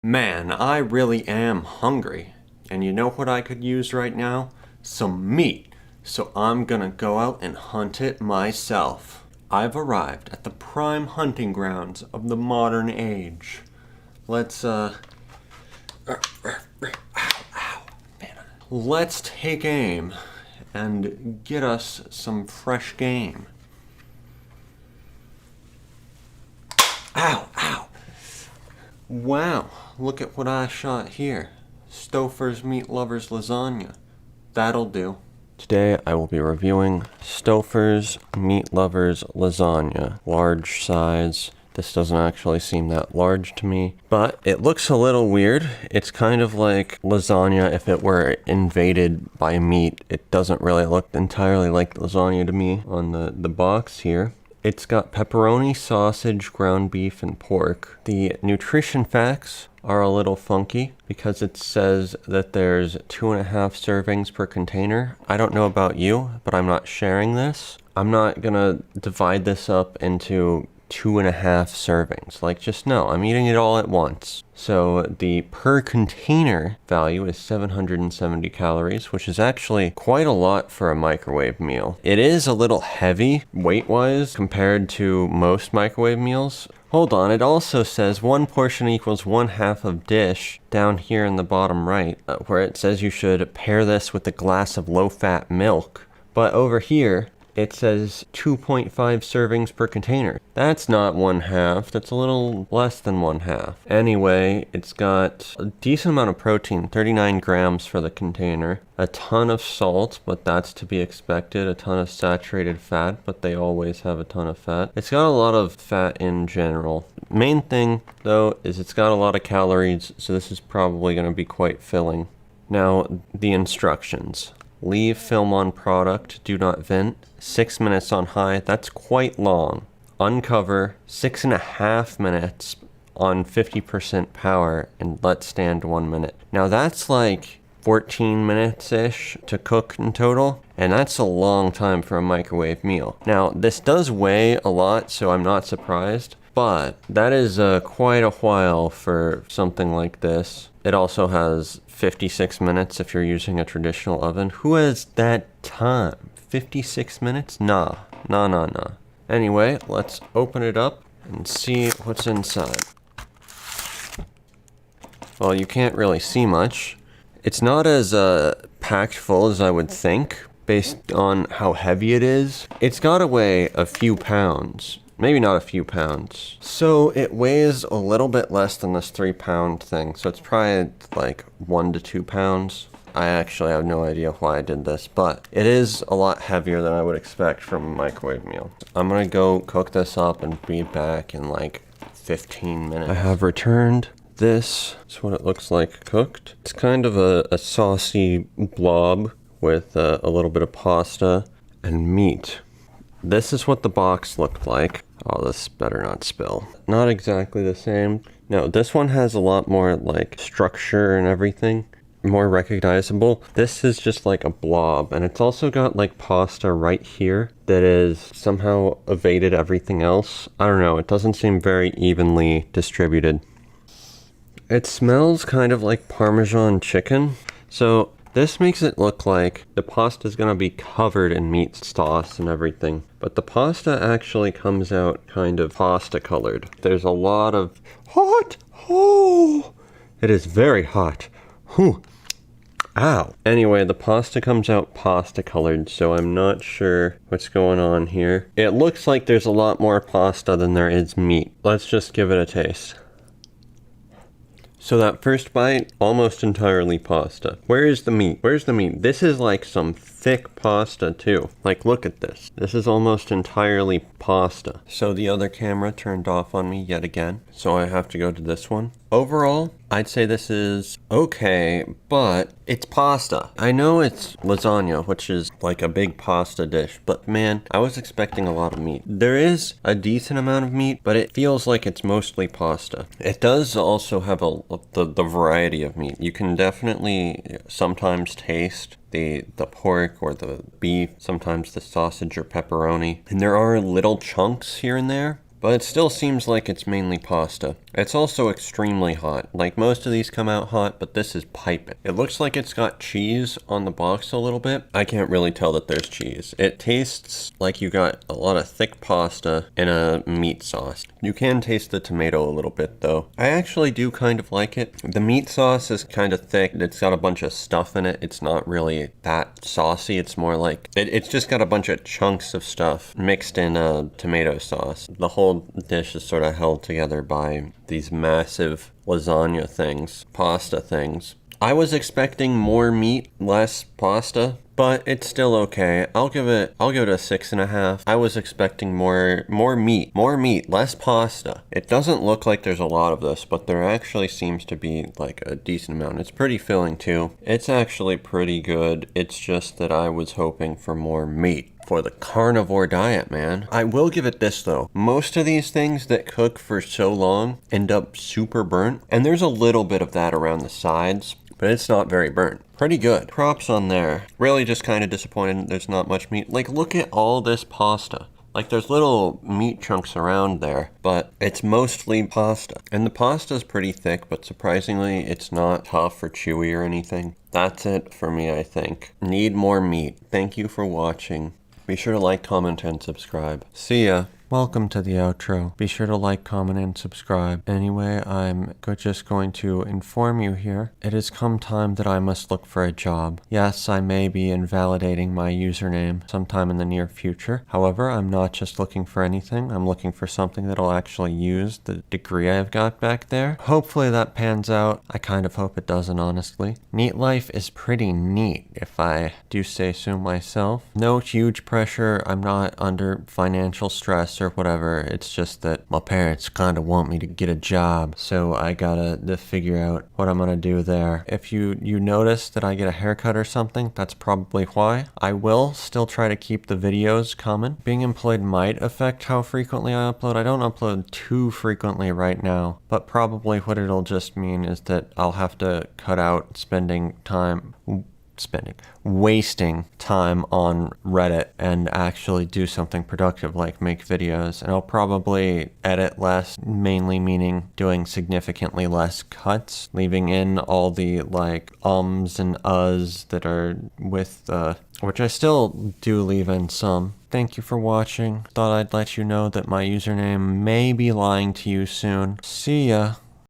Man, I really am hungry. And you know what I could use right now? Some meat. So I'm gonna go out and hunt it myself. I've arrived at the prime hunting grounds of the modern age. Let's, let's take aim and get us some fresh game. Ow, ow. Wow, look at what I shot here. Stouffer's Meat Lovers Lasagna. That'll do. Today I will be reviewing Stouffer's Meat Lovers Lasagna. Large size. This doesn't actually seem that large to me, but it looks a little weird. It's kind of like lasagna if it were invaded by meat. It doesn't really look entirely like lasagna to me on the box here. It's got pepperoni, sausage, ground beef, and pork. The nutrition facts are a little funky because it says that there's 2.5 servings per container. I don't know about you, but I'm not sharing this. I'm not gonna divide this up into 2.5 servings. Like, just no, I'm eating it all at once. So the per container value is 770 calories, which is actually quite a lot for a microwave meal. It is a little heavy weight-wise compared to most microwave meals. Hold on, it also says 1 portion equals 1/2 of dish down here in the bottom right, where it says you should pair this with a glass of low-fat milk. But over here, it says 2.5 servings per container. That's not 1/2, that's a little less than 1/2. Anyway, it's got a decent amount of protein, 39 grams for the container. A ton of salt, but that's to be expected. A ton of saturated fat, but they always have a ton of fat. It's got a lot of fat in general. Main thing, though, is it's got a lot of calories, so this is probably going to be quite filling. Now, the instructions. Leave film on product, do not vent. 6 minutes on high, that's quite long. Uncover, 6.5 minutes on 50% power, and let stand 1 minute. Now that's like 14 minutes-ish to cook in total, and that's a long time for a microwave meal. Now, this does weigh a lot, so I'm not surprised, but that is quite a while for something like this. It also has 56 minutes if you're using a traditional oven. Who has that time? 56 minutes? Nah. Anyway, let's open it up and see what's inside. Well, you can't really see much. It's not as packed full as I would think, based on how heavy it is. It's gotta weigh a few pounds. Maybe not a few pounds. So it weighs a little bit less than this 3-pound thing. So it's probably like 1 to 2 pounds. I actually have no idea why I did this, but it is a lot heavier than I would expect from a microwave meal. I'm gonna go cook this up and be back in like 15 minutes. I have returned. This is what it looks like cooked. It's kind of a saucy blob with a little bit of pasta and meat. This is what the box looked like. Oh, this better not spill. Not exactly the same. No, this one has a lot more like structure and everything. More recognizable. This is just like a blob, and it's also got like pasta right here that is somehow evaded everything else. I don't know, it doesn't seem very evenly distributed. It smells kind of like Parmesan chicken. So this makes it look like the pasta is gonna be covered in meat sauce and everything, but the pasta actually comes out kind of pasta colored. There's a lot of hot. Oh, it is very hot. Whew. Ow. Anyway, the pasta comes out pasta colored, so I'm not sure what's going on here. It looks like there's a lot more pasta than there is meat. Let's just give it a taste. So that first bite, almost entirely pasta. Where is the meat? Where's the meat? This is like some thick pasta too. Like, look at this. This is almost entirely pasta. So the other camera turned off on me yet again, so I have to go to this one. Overall, I'd say this is okay, but it's pasta. I know it's lasagna, which is like a big pasta dish, but man, I was expecting a lot of meat. There is a decent amount of meat, but it feels like it's mostly pasta. It does also have the variety of meat. You can definitely sometimes taste the pork or the beef, sometimes the sausage or pepperoni. And there are little chunks here and there, but it still seems like it's mainly pasta. It's also extremely hot. Like most of these come out hot, but this is piping. It looks like it's got cheese on the box a little bit. I can't really tell that there's cheese. It tastes like you got a lot of thick pasta in a meat sauce. You can taste the tomato a little bit though. I actually do kind of like it. The meat sauce is kind of thick. It's got a bunch of stuff in it. It's not really that saucy. It's more like, it's just got a bunch of chunks of stuff mixed in a tomato sauce. The whole dish is sort of held together by these massive lasagna things, pasta things. I was expecting more meat, less pasta, but it's still okay. I'll give it a 6.5. I was expecting more meat, less pasta. It doesn't look like there's a lot of this, but there actually seems to be like a decent amount. It's pretty filling too. It's actually pretty good. It's just that I was hoping for more meat for the carnivore diet, man. I will give it this though. Most of these things that cook for so long end up super burnt, and there's a little bit of that around the sides, but it's not very burnt. Pretty good. Props on there. Really just kind of disappointed there's not much meat. Like, look at all this pasta. Like, there's little meat chunks around there, but it's mostly pasta. And the pasta's pretty thick, but surprisingly, it's not tough or chewy or anything. That's it for me, I think. Need more meat. Thank you for watching. Be sure to like, comment, and subscribe. See ya. Welcome to the outro. Be sure to like, comment, and subscribe. Anyway, I'm just going to inform you here. It has come time that I must look for a job. Yes, I may be invalidating my username sometime in the near future. However, I'm not just looking for anything. I'm looking for something that'll actually use the degree I've got back there. Hopefully that pans out. I kind of hope it doesn't, honestly. NEET life is pretty neat, if I do say so myself. No huge pressure. I'm not under financial stress or whatever. It's just that my parents kind of want me to get a job, so I gotta figure out what I'm gonna do there. If you notice that I get a haircut or something, that's probably why. I will still try to keep the videos coming. Being employed might affect how frequently I upload. I don't upload too frequently right now, but probably what it'll just mean is that I'll have to cut out wasting time on Reddit and actually do something productive like make videos. And I'll probably edit less, mainly meaning doing significantly less cuts, leaving in all the like ums and uhs that are with which I still do leave in some. Thank you for watching. Thought I'd let you know that my username may be lying to you soon. See ya.